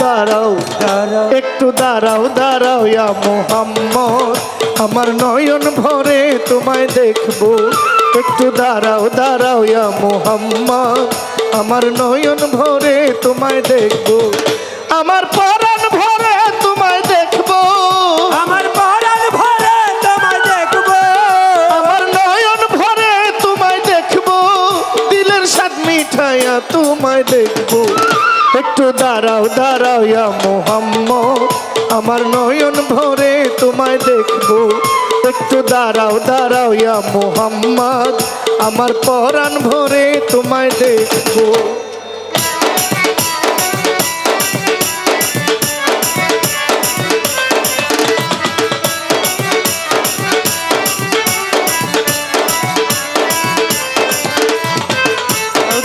দাঁড়াও দাঁড়াও একটু দাঁড়াও দাঁড়াও ইয়া মোহাম্মদ আমার নয়ন ভরে তোমায় দেখবো একটু দাঁড়াও দাঁড়াও ইয়া মোহাম্মদ আমার নয়ন ভরে তোমায় দেখবো আমার পরাণ ভরে তোমায় দেখবো আমার পরাণ ভরে তোমায় দেখবো আমার নয়ন ভরে তোমায় দেখবো দিলের স্বাদ মিঠাইয়া তোমায় দেখবো একটু দাঁড়াও দাঁড়াও ইয়া মোহাম্মদ আমার নয়ন ভরে তোমায় দেখবো একটু দাঁড়াও দাঁড়াও ইয়া মোহাম্মদ আমার পরাণ ভরে তোমায় দেখবো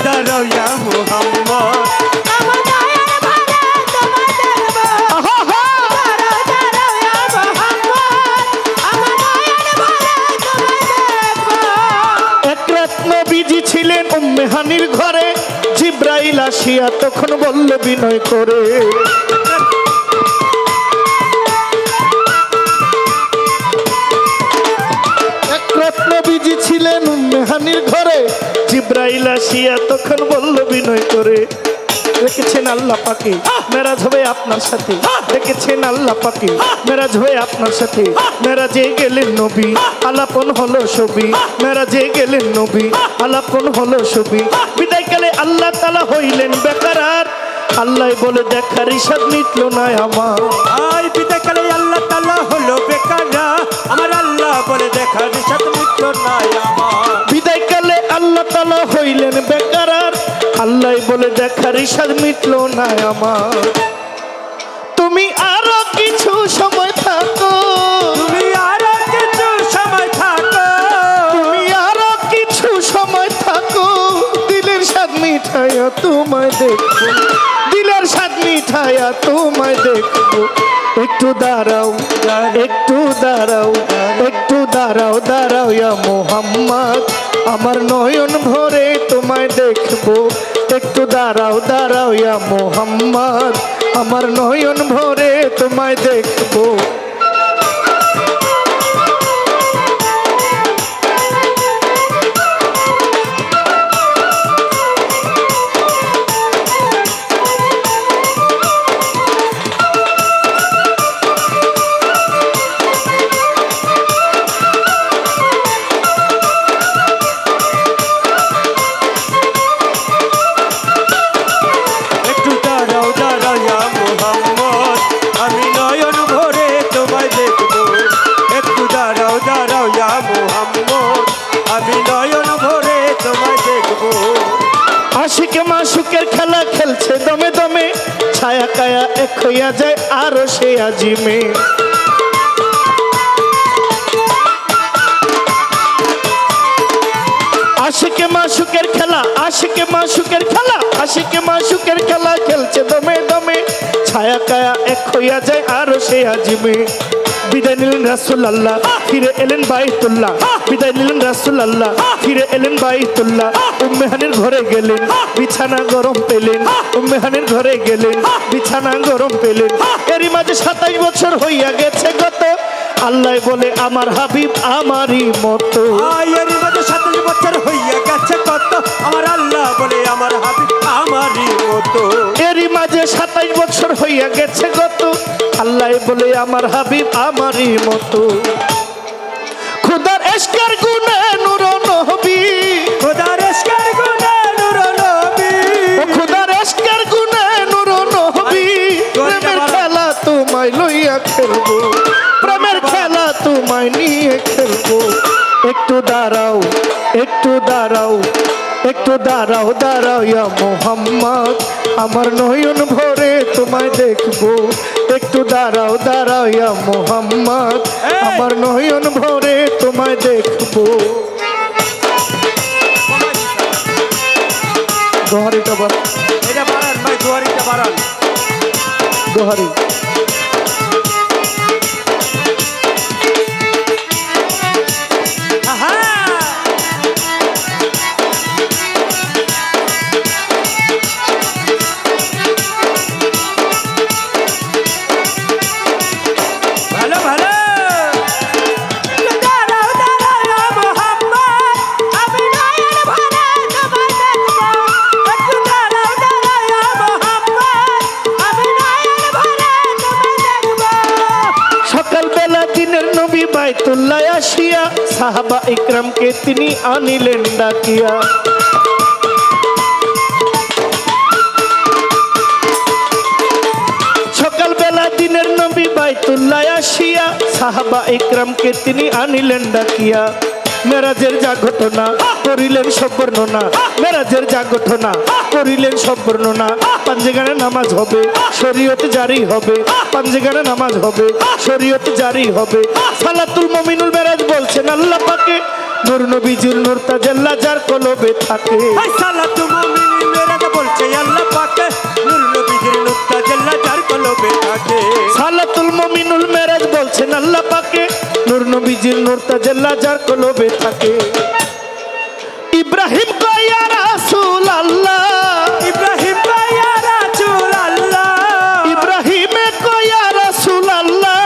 দাঁড়াও ইয়া মুহাম্মদ আমার নয়ন ভরে তোমায় দেখবো দাঁড়াও দাঁড়াও ইয়া মোহাম্মদ আমার নয়ন ভরে তোমায় দেখবো এক রাত নবীজি ছিলেন উম্মে হানির ঘরে জিব্রাইল আসিয়া তখন বলল বিনয় করে এক রাত নবীজি ছিলেন উম্মে হানির ঘরে জিব্রাইল আসিয়া তখন বলল বিনয় করে দেখেছেন আল্লাহ পাকে মেরাজ হবে আপনার সাথে দেখেছেন আল্লাহ পাকে মেরাজ হয়ে আপনার সাথে মেরাজে গেলেন নবী আলাপন হলো ছবি মেরাজে গেলেন নবী আলাপন হলো ছবি বিদায়কালে আল্লাহ তাআলা হইলেন বেকারার আল্লাহ বলে দেখার ইশাদ মিটলো না আমার আই বিদায়কালে আল্লাহ তাআলা হলো বেকারা আমার আল্লাহ বলে দেখার সাথে মিটল না আমার বিদায়কালে আল্লাহ তাআলা হইলেন বেকারার আল্লাহ বলে দেখার ইশাদ মিটলো না আমার তুমি আরো কিছু সময় থাকো তুমি আরো কিছু সময় থাকো তুমি আরো কিছু সময় থাকো দিলের স্বাদ মিঠাইয়া তোমায় দেখবো দিলের স্বাদ মিঠাইয়া তোমায় দেখবো একটু দাঁড়াও একটু দাঁড়াও একটু দাঁড়াও দাঁড়াও ইয়া মোহাম্মদ আমার নয়ন ভরে তোমায় দেখবো একটু দাঁড়াও দাঁড়াও ইয়া মোহাম্মদ আমার নয়ন ভরে তোমায় দেখবো একটু দাঁড়াও দাঁড়াও ইয়া মুহাম্মদ আমি নয়ন ভরে তোমায় দেখবো একটু দাঁড়াও দাঁড়াও ইয়া মুহাম্মদ আমি নয়ন ভরে তোমায় দেখবো আশিকে মাসুকের খেলা খেলছে দমে দমে ছায়া কায়া এক হইয়া যায় আরো সে আজিমে আশিকে মাসুকের খেলা আশিকে মাসুকের খেলা আশিকে মাসুকের খেলা খেলছে দমে দমে ছায়া কায়া এক হইয়া যায় আরো সে আজিমে বিদায় নিলেন রাসূলুল্লাহ ফিরে এলেন বাইতুল্লাহ বিদায় নিলেন রাসূলুল্লাহ ফিরে এলেন বাইতুল্লাহ উম্মে হানির ঘরে গেলেন বিছানা গরম পেলেন উম্মে হানির ঘরে গেলেন বিছানা গরম পেলেন এরই মাঝে 27 বছর হইয়া গেছে গত আল্লাহ বলে আমার হাবিব আমারই মতো আয়ের মধ্যে 27 বছর হইয়া গেছে কত আমার আল্লাহ বলে আমার হাবিব আমারই মতো এরই মাঝে 27 বছর হইয়া গেছে গত আল্লাহ বলে আমার হাবিব আমারই মতো খুদার এশকের গুণে নূর নবী খোদার এশকের গুণে নূর নবী খুদার এশকের গুণে নূর নবী প্রেমের খেলা তোমায় লইয়া খেলবো প্রেমের খেলা তোমায় নিয়ে খেলবো একটু দাঁড়াও একটু দাঁড়াও একটু দাঁড়াও দাঁড়াও ইয়া মোহাম্মদ আমার নয়ন ভরে তোমায় দেখবো একটু দাঁড়াও দাঁড়াও ইয়া মোহাম্মদ আমার নয়ন ভরে তোমায় দেখবো দোহারিটা বল এটা বাড়ান ভাই দুয়ারিটা বাড়ান দোহারি বাইতুল্লাহ আসিয়া সাহাবা ইকরামকে তিনি আনিলেন ডাকিয়া। সকালবেলা দিনের নবী বাইতুল্লাহ আসিয়া সাহাবা ইকরামকে তিনি আনিলেন ডাকিয়া। মেরাজের যা ঘটনা করিলেন সব বর্ণনা, মেরাজের যা ঘটনা করিলেন সব বর্ণনা। পাঞ্জেগানে নামাজ হবে, শরীয়ত জারি হবে, পাঞ্জেগানে নামাজ হবে, শরীয়ত জারি হবে। সালাতুল মুমিনুল মেরাজ বলছেন আল্লাহ পাকে, নূর নবীজির নূর তাজাল্লা যার কলবে থাকে। হাই সালাতু মুমিনিন মেরাজ বলছে আল্লাহ পাকে, নূর নবীজির নূর তাজাল্লা যার কলবে থাকে। সালাতুল মুমিনুল মেরাজ বলছেন আল্লাহ পাকে, নূর নবীজির নূর তাজাল্লা যার কলবে থাকে। ইব্রাহিম কয় ইয়া রাসূল আল্লাহ, ইব্রাহিম কয় ইয়া রাসূল আল্লাহ, ইব্রাহিমে কয় ইয়া রাসূল আল্লাহ,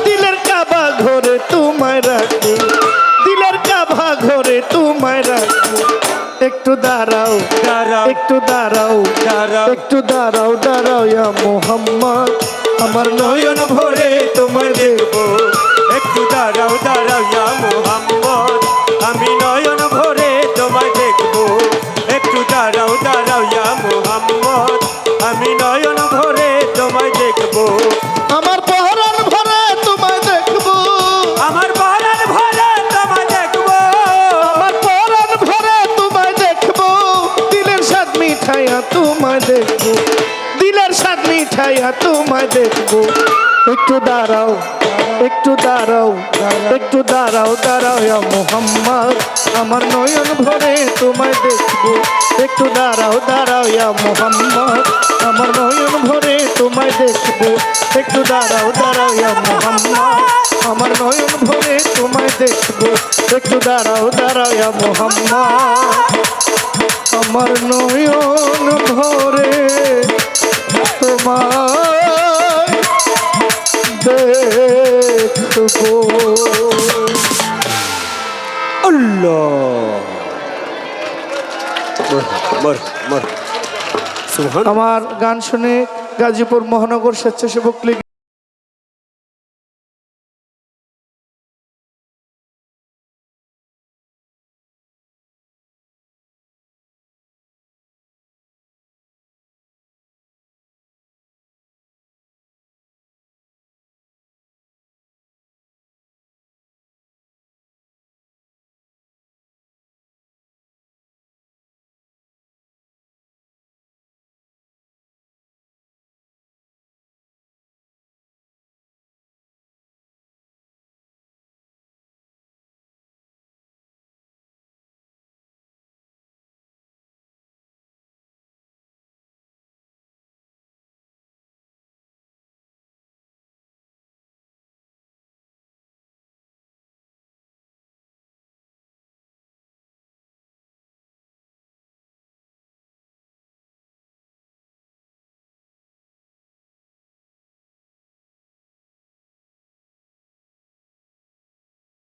দিলের কাবা ঘরে তোমায় রাখবো, দিলের কাবা ঘরে তোমায় রাখবো। একটু দাঁড়াও, দাঁড়াও, একটু দাঁড়াও, দাঁড়াও, একটু দাঁড়াও, দাঁড়াও ইয়া মুহাম্মদ, আমার নয়ন ভরে তোমায় দেখবো। একটু দাঁড়াও দাঁড়াও ইয়া মুহাম্মদ, আমি নয়ন ভরে তোমায় দেখবো। একটু দাঁড়াও দাঁড়াও ইয়া মুহাম্মদ, আমি নয়ন ভরে তোমায় দেখবো। আমার পহরান ভরে তোমায় দেখবো, আমার পরাণ ভরে তোমায় দেখবো, আমার পহরান ভরে তোমায় দেখবো। দিলের স্বাদ মিঠাইয়া তোমায় দেখবো, দিলের স্বাদ মিঠাইয়া তোমায় দেখবো। একটু দাঁড়াও, একটু দাঁড়াও, একটু দাঁড়াও, দাঁড়াও ইয়া মুহাম্মদ, আমার নয়ন ভরে তোমায় দেখবো। একটু দাঁড়াও, দাঁড়াও ইয়া মুহাম্মদ, আমার নয়ন ভরে তোমায় দেখবো। একটু দাঁড়াও, দাঁড়াও ইয়া মুহাম্মদ, আমার নয়ন ভরে তোমায় দেখবো। একটু দাঁড়াও, দাঁড়াও ইয়া মুহাম্মদ, আমার নয়ন ভরে তোমায় দেখবো। আল্লাহ মর মর সুবহান। আমার গান শুনে গাজীপুর মহানগর স্বেচ্ছাসেবক লীগ